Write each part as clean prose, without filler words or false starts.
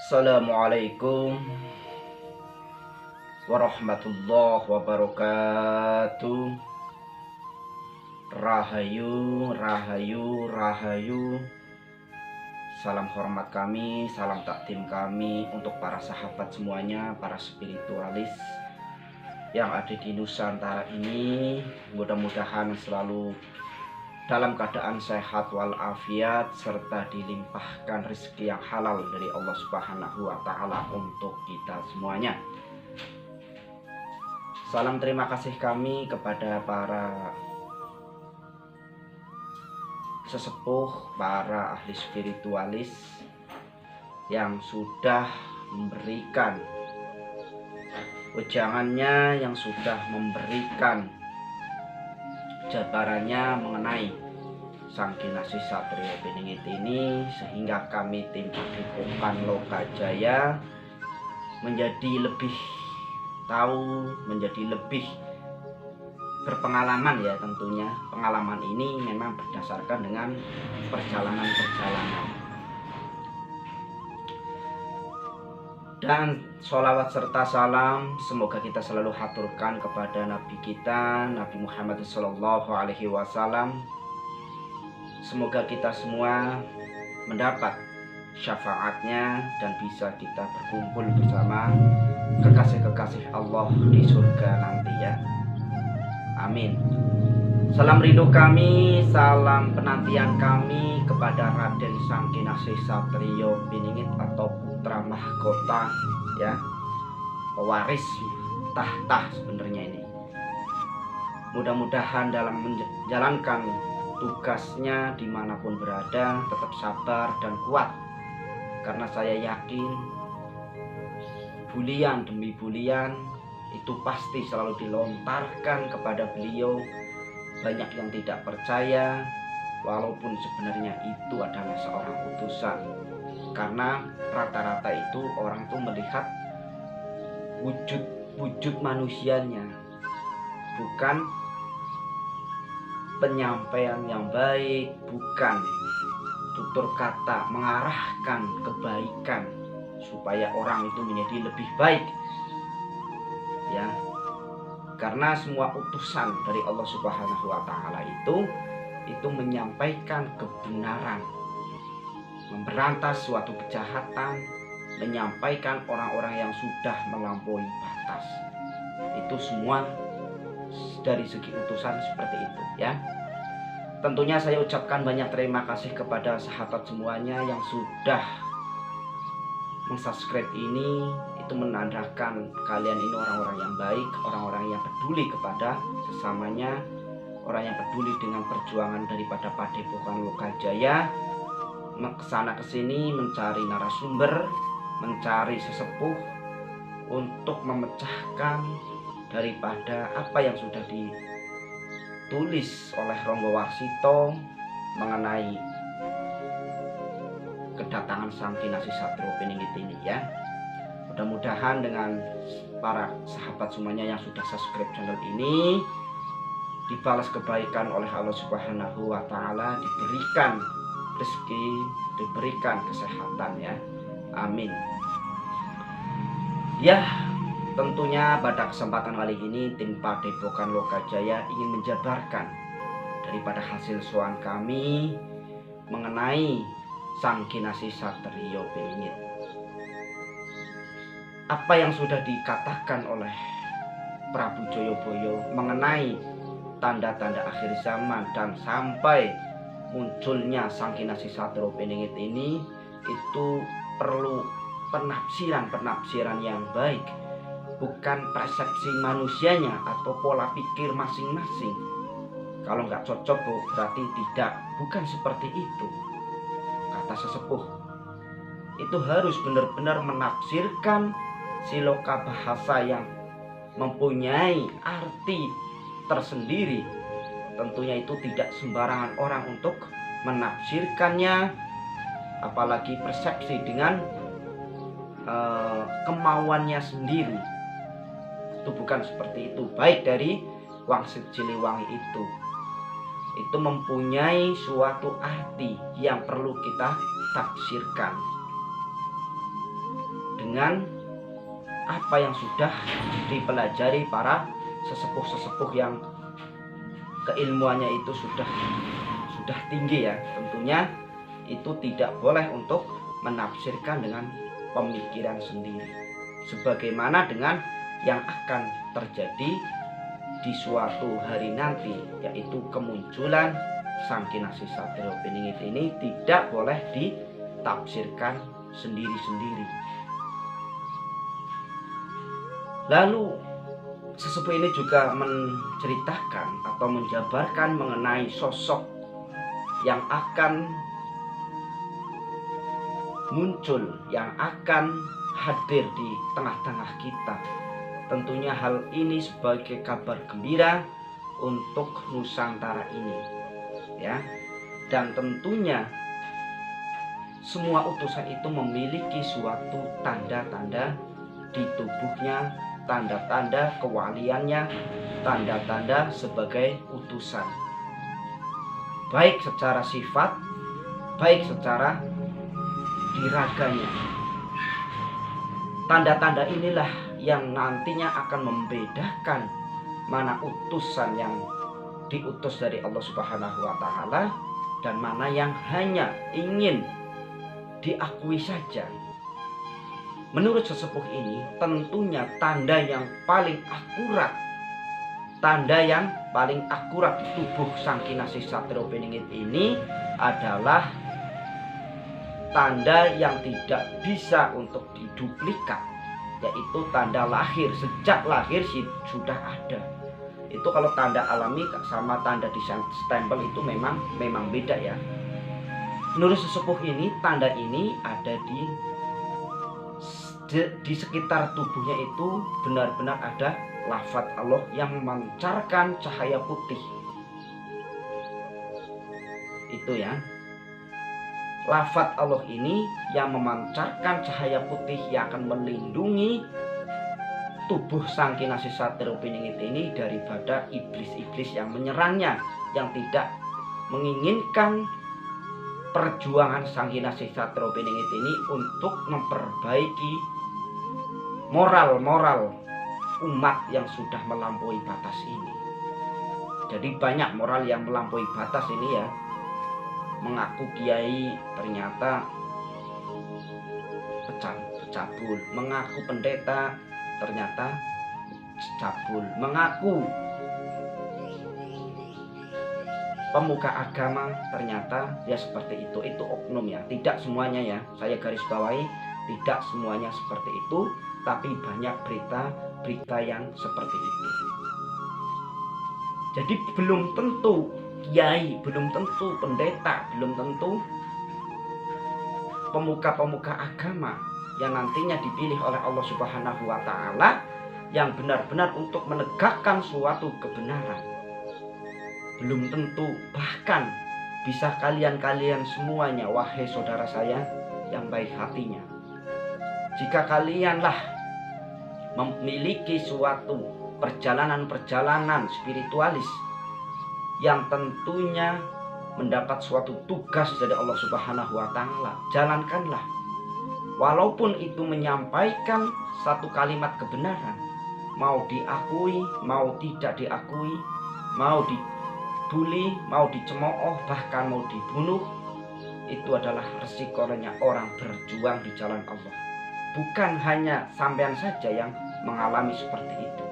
Assalamualaikum warahmatullahi wabarakatuh. Rahayu, rahayu, rahayu. Salam hormat kami, salam takdim kami untuk para sahabat semuanya, para spiritualis yang ada di Nusantara ini. Mudah-mudahan selalu dalam keadaan sehat walafiat serta dilimpahkan rezeki yang halal dari Allah Subhanahu wa taala untuk kita semuanya. Salam terima kasih kami kepada para sesepuh, para ahli spiritualis yang sudah memberikan wejangannya, yang sudah memberikan jabarannya mengenai Sangkinasih Satrio Piningit ini, sehingga kami tim Padepokan Lokajaya menjadi lebih tahu, menjadi lebih berpengalaman ya. Tentunya pengalaman ini memang berdasarkan dengan perjalanan-perjalanan. Dan sholawat serta salam semoga kita selalu haturkan kepada Nabi kita, Nabi Muhammad SAW. Semoga kita semua mendapat syafaatnya dan bisa kita berkumpul bersama kekasih-kekasih Allah di surga nanti ya. Amin. Salam rindu kami, salam penantian kami kepada Raden Sangkinasih Satrio Piningit atau putra mahkota ya, pewaris tahta sebenarnya ini. Mudah-mudahan dalam menjalankan tugasnya dimanapun berada tetap sabar dan kuat, karena saya yakin bulian demi bulian itu pasti selalu dilontarkan kepada beliau. Banyak yang tidak percaya walaupun sebenarnya itu adalah seorang utusan, karena rata-rata itu orang itu melihat wujud manusianya, bukan penyampaian yang baik, bukan tutur kata mengarahkan kebaikan supaya orang itu menjadi lebih baik ya. Karena semua utusan dari Allah Subhanahu wa taala itu menyampaikan kebenaran, memberantas suatu kejahatan, menyampaikan orang-orang yang sudah melampaui batas. Itu semua dari segi utusan seperti itu ya. Tentunya saya ucapkan banyak terima kasih kepada sahabat semuanya yang sudah mensubscribe ini. Itu menandakan kalian ini orang-orang yang baik, orang-orang yang peduli kepada sesamanya, orang yang peduli dengan perjuangan daripada Padepokan Lokajaya, kesana kesini mencari narasumber, mencari sesepuh untuk memecahkan daripada apa yang sudah ditulis oleh Ronggo Warsito mengenai kedatangan Sangkinasih Satrio Piningit ini ya. Mudah-mudahan dengan para sahabat semuanya yang sudah subscribe channel ini dibalas kebaikan oleh Allah Subhanahu wa taala, diberikan rezeki, diberikan kesehatan ya. Amin. Ya, tentunya pada kesempatan kali ini tim Padepokan Lokajaya ingin menjabarkan daripada hasil soal kami mengenai Sangkinasih Satrio Piningit. Apa yang sudah dikatakan oleh Prabu Joyoboyo mengenai tanda-tanda akhir zaman dan sampai munculnya Sangkinasih Satrio Piningit ini, itu perlu penafsiran yang baik, bukan persepsi manusianya atau pola pikir masing-masing. Kalau nggak cocok berarti bukan seperti itu, kata sesepuh. Itu harus benar-benar menafsirkan siloka bahasa yang mempunyai arti tersendiri. Tentunya itu tidak sembarangan orang untuk menafsirkannya, apalagi persepsi dengan kemauannya sendiri. Itu bukan seperti itu. Baik dari Wangsit Siliwangi itu mempunyai suatu arti yang perlu kita tafsirkan. dengan apa yang sudah dipelajari para sesepuh-sesepuh yang keilmuannya itu sudah tinggi ya. Tentunya itu tidak boleh untuk menafsirkan dengan pemikiran sendiri, sebagaimana dengan yang akan terjadi di suatu hari nanti, yaitu kemunculan Sang Kinasih Satrio Piningit ini tidak boleh ditafsirkan sendiri-sendiri. Lalu sesepuh ini juga menceritakan atau menjabarkan mengenai sosok yang akan muncul, yang akan hadir di tengah-tengah kita. Tentunya hal ini sebagai kabar gembira untuk Nusantara ini, ya. Dan tentunya semua utusan itu memiliki suatu tanda-tanda di tubuhnya, tanda-tanda kewaliannya, tanda-tanda sebagai utusan, baik secara sifat, baik secara diraganya. Tanda-tanda inilah yang nantinya akan membedakan mana utusan yang diutus dari Allah Subhanahu wa Ta'ala dan mana yang hanya ingin diakui saja. Menurut sesepuh ini, tentunya tanda yang paling akurat, di tubuh Sang Kinasih Satrio Piningit ini adalah tanda yang tidak bisa untuk diduplikat, yaitu tanda lahir. Sejak lahir sudah ada. Itu kalau tanda alami sama tanda di stempel itu memang beda ya. Menurut sesepuh ini, tanda ini ada di sekitar tubuhnya itu benar-benar ada lafaz Allah yang memancarkan cahaya putih. Itu ya. Lafaz Allah ini yang memancarkan cahaya putih yang akan melindungi tubuh Sang Kinasih Satrio Piningit ini daripada iblis-iblis yang menyerangnya, yang tidak menginginkan perjuangan Sang Kinasih Satrio Piningit ini untuk memperbaiki moral umat yang sudah melampaui batas ini. Jadi banyak moral yang melampaui batas ini ya. Mengaku kiai ternyata cabul, mengaku pendeta ternyata cabul, mengaku pemuka agama ternyata ya seperti itu oknum ya. Tidak semuanya ya, saya garis bawahi, tidak semuanya seperti itu, tapi banyak berita yang seperti itu. Jadi belum tentu kiai, belum tentu pendeta, belum tentu pemuka-pemuka agama yang nantinya dipilih oleh Allah Subhanahu wa Ta'ala yang benar-benar untuk menegakkan suatu kebenaran. Belum tentu, bahkan bisa kalian semuanya, wahai saudara saya yang baik hatinya, jika kalianlah memiliki suatu perjalanan spiritualis yang tentunya mendapat suatu tugas dari Allah Subhanahu wa Ta'ala, jalankanlah. Walaupun itu menyampaikan satu kalimat kebenaran, mau diakui, mau tidak diakui, mau dibully, mau dicemooh, bahkan mau dibunuh, itu adalah resikonya orang berjuang di jalan Allah. Bukan hanya sampean saja yang mengalami seperti itu.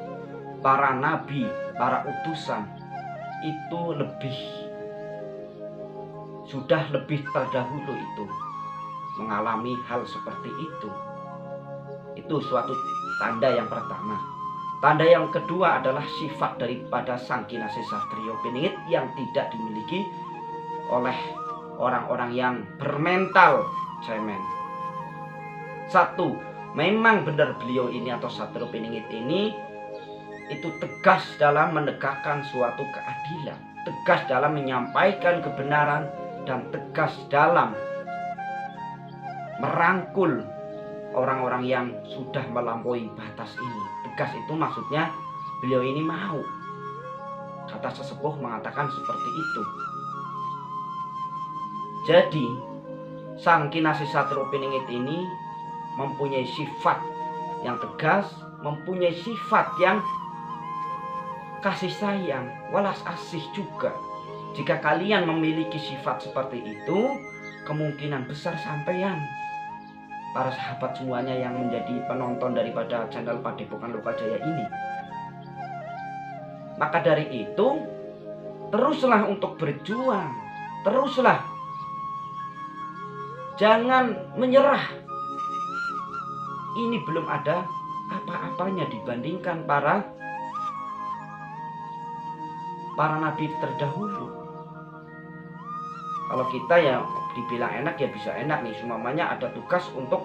Para nabi, para utusan itu sudah lebih terdahulu itu mengalami hal seperti itu. Itu suatu tanda yang pertama. Tanda yang kedua adalah sifat daripada Sang Kinasih Satrio Piningit yang tidak dimiliki oleh orang-orang yang bermental cemen. Satu, memang benar beliau ini atau Satrio Piningit ini itu tegas dalam menegakkan suatu keadilan, tegas dalam menyampaikan kebenaran, dan tegas dalam merangkul orang-orang yang sudah melampaui batas ini. Tegas itu maksudnya beliau ini mau. Kata sesepuh mengatakan seperti itu. Jadi Sang Kinasih Satrio Piningit ini mempunyai sifat yang tegas, mempunyai sifat yang kasih sayang, welas asih juga. Jika kalian memiliki sifat seperti itu, kemungkinan besar sampean, para sahabat semuanya yang menjadi penonton daripada channel Padepokan Lokajaya ini, maka dari itu teruslah untuk berjuang, teruslah, jangan menyerah. Ini belum ada apa-apanya dibandingkan para nabi terdahulu. Kalau kita ya dibilang enak ya bisa enak nih, seumpamanya ada tugas untuk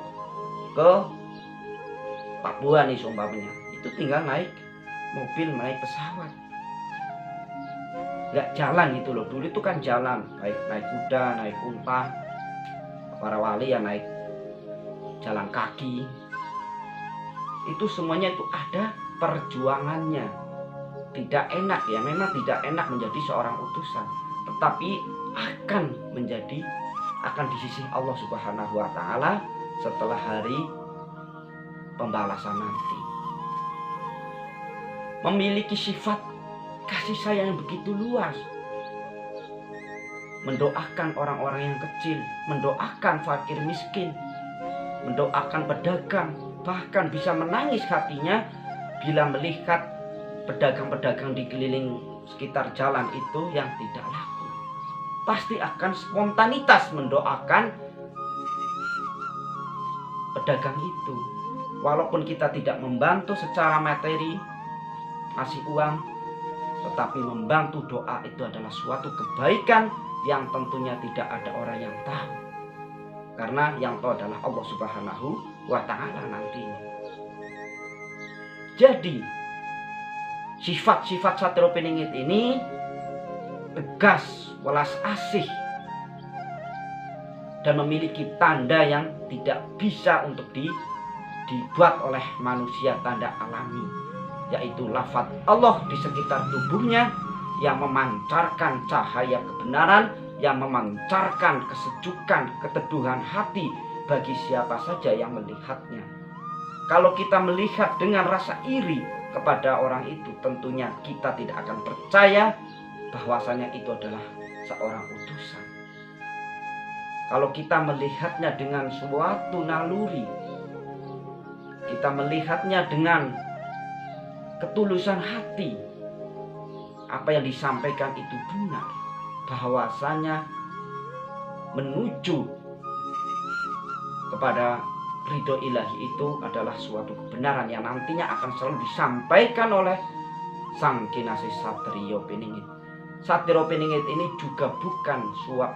ke Papua nih seumpamanya, itu tinggal naik mobil, naik pesawat, nggak jalan gitu loh. Dulu itu kan jalan, baik naik kuda, naik unta, para wali ya naik jalan kaki. Itu semuanya itu ada perjuangannya. Tidak enak ya, memang tidak enak menjadi seorang utusan, tetapi akan di sisi Allah Subhanahu wa Ta'ala setelah hari pembalasan nanti. Memiliki sifat kasih sayang yang begitu luas, mendoakan orang-orang yang kecil, mendoakan fakir miskin, mendoakan pedagang, bahkan bisa menangis hatinya bila melihat pedagang-pedagang di keliling sekitar jalan itu yang tidak laku. Pasti akan spontanitas mendoakan pedagang itu. Walaupun kita tidak membantu secara materi, kasih uang, tetapi membantu doa itu adalah suatu kebaikan yang tentunya tidak ada orang yang tahu. Karena yang tahu adalah Allah Subhanahu wa Ta'ala nantinya. Jadi sifat-sifat Satrio Piningit ini tegas, welas asih, dan memiliki tanda yang tidak bisa untuk dibuat oleh manusia, tanda alami, yaitu lafaz Allah di sekitar tubuhnya yang memancarkan cahaya kebenaran, yang memancarkan kesejukan, keteduhan hati bagi siapa saja yang melihatnya. Kalau kita melihat dengan rasa iri kepada orang itu, tentunya kita tidak akan percaya bahwasanya itu adalah seorang utusan. Kalau kita melihatnya dengan suatu naluri, kita melihatnya dengan ketulusan hati, apa yang disampaikan itu benar, bahwasanya menuju kepada ridho ilahi itu adalah suatu kebenaran yang nantinya akan selalu disampaikan oleh sang kinasih Satrio Piningit. Satrio Piningit ini juga bukan suap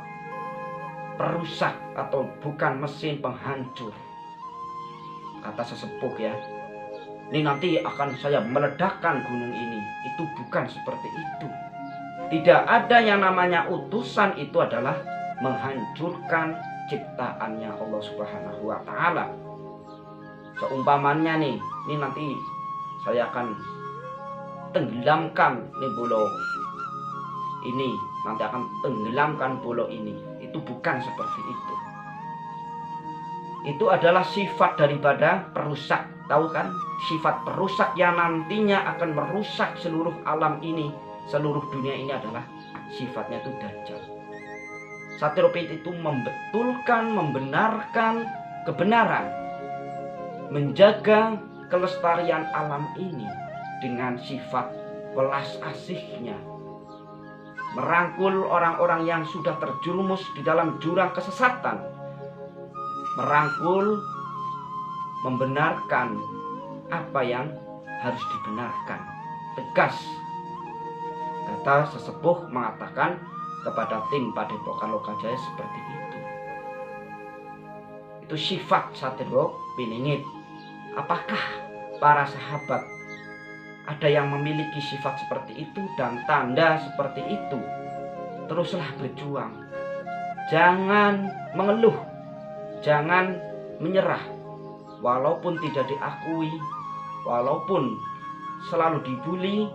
perusak atau bukan mesin penghancur. Kata sesepuh ya, ini nanti akan saya meledakkan gunung ini. Itu bukan seperti itu. Tidak ada yang namanya utusan itu adalah menghancurkan ciptaannya Allah Subhanahu wa Ta'ala. Seumpamanya nih, ini nanti saya akan tenggelamkan nih pulau ini, nanti akan tenggelamkan pulau ini. Itu bukan seperti itu. Itu adalah sifat daripada perusak. Tahu kan, sifat perusak yang nantinya akan merusak seluruh alam ini, seluruh dunia ini adalah sifatnya itu Dajjal. Satrio Piningit itu membetulkan, membenarkan kebenaran, menjaga kelestarian alam ini dengan sifat welas asihnya, merangkul orang-orang yang sudah terjerumus di dalam jurang kesesatan, merangkul, membenarkan apa yang harus dibenarkan. Tegas, kata sesepuh mengatakan kepada tim Padepokan Lokajaya seperti itu. Itu sifat Satrio Piningit. Apakah para sahabat ada yang memiliki sifat seperti itu dan tanda seperti itu? Teruslah berjuang, jangan mengeluh, jangan menyerah. Walaupun tidak diakui, walaupun selalu dibully,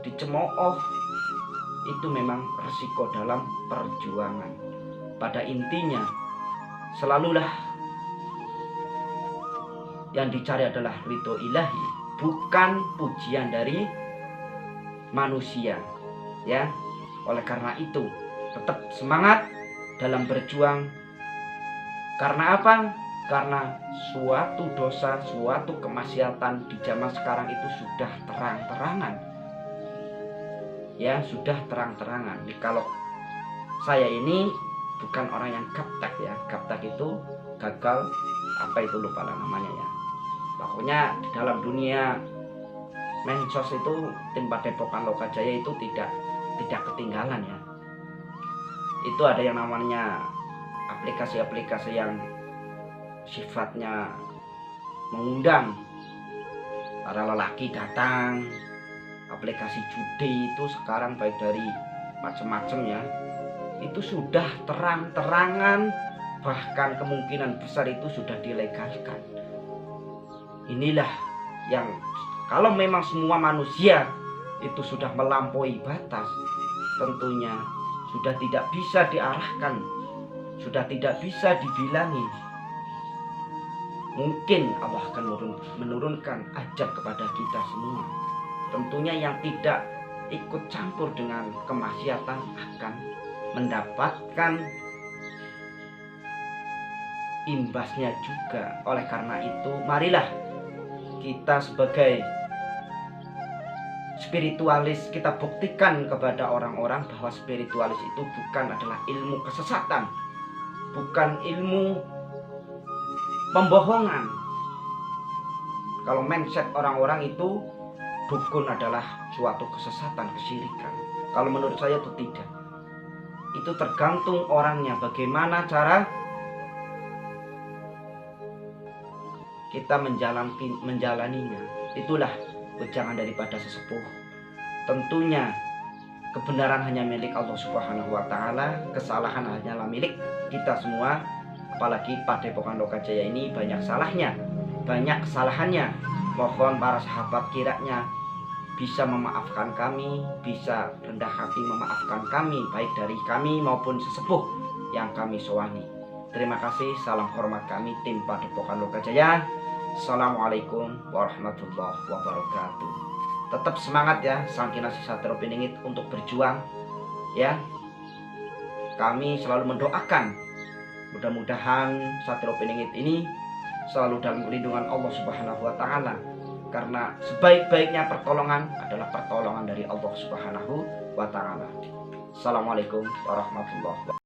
dicemooh, itu memang resiko dalam perjuangan. Pada intinya, selalulah yang dicari adalah ridho ilahi, bukan pujian dari manusia, ya. Oleh karena itu tetap semangat dalam berjuang. Karena apa? Karena suatu dosa, suatu kemaksiatan di zaman sekarang itu sudah terang-terangan, ya, sudah terang-terangan. Kalau saya ini bukan orang yang gaptek, ya. Gaptek itu gagal, apa itu, lupa lah namanya, ya. Pokoknya di dalam dunia mensos itu tim Padepokan Lokajaya itu tidak ketinggalan, ya. Itu ada yang namanya aplikasi-aplikasi yang sifatnya mengundang para lelaki datang. Aplikasi judi itu sekarang baik dari macam-macam, ya, itu sudah terang-terangan, bahkan kemungkinan besar itu sudah dilegalkan. Inilah yang kalau memang semua manusia itu sudah melampaui batas, tentunya sudah tidak bisa diarahkan, sudah tidak bisa dibilangi. Mungkin Allah akan menurunkan ajab kepada kita semua. Tentunya yang tidak ikut campur dengan kemaksiatan akan mendapatkan imbasnya juga. Oleh karena itu, marilah kita sebagai spiritualis, kita buktikan kepada orang-orang bahwa spiritualis itu bukan adalah ilmu kesesatan, bukan ilmu pembohongan. Kalau mindset orang-orang itu dukun adalah suatu kesesatan, kesyirikan. Kalau menurut saya itu tidak. Itu tergantung orangnya, bagaimana cara kita menjalaninya. Itulah wejangan daripada sesepuh. Tentunya kebenaran hanya milik Allah Subhanahu wa taala, kesalahan hanyalah milik kita semua. Apalagi Padepokan Lokajaya ini banyak salahnya, banyak kesalahannya. Mohon para sahabat kiranya bisa memaafkan kami, bisa rendah hati memaafkan kami, baik dari kami maupun sesepuh yang kami sowani. Terima kasih, salam hormat kami tim Padepokan Lokajaya. Assalamualaikum warahmatullahi wabarakatuh. Tetap semangat, ya, Sangkinasi Satrio Piningit untuk berjuang, ya. Kami selalu mendoakan mudah-mudahan Satrio Piningit ini selalu dalam lindungan Allah Subhanahu wa taala, karena sebaik-baiknya pertolongan adalah pertolongan dari Allah Subhanahu wa taala. Assalamualaikum warahmatullahi wabarakatuh.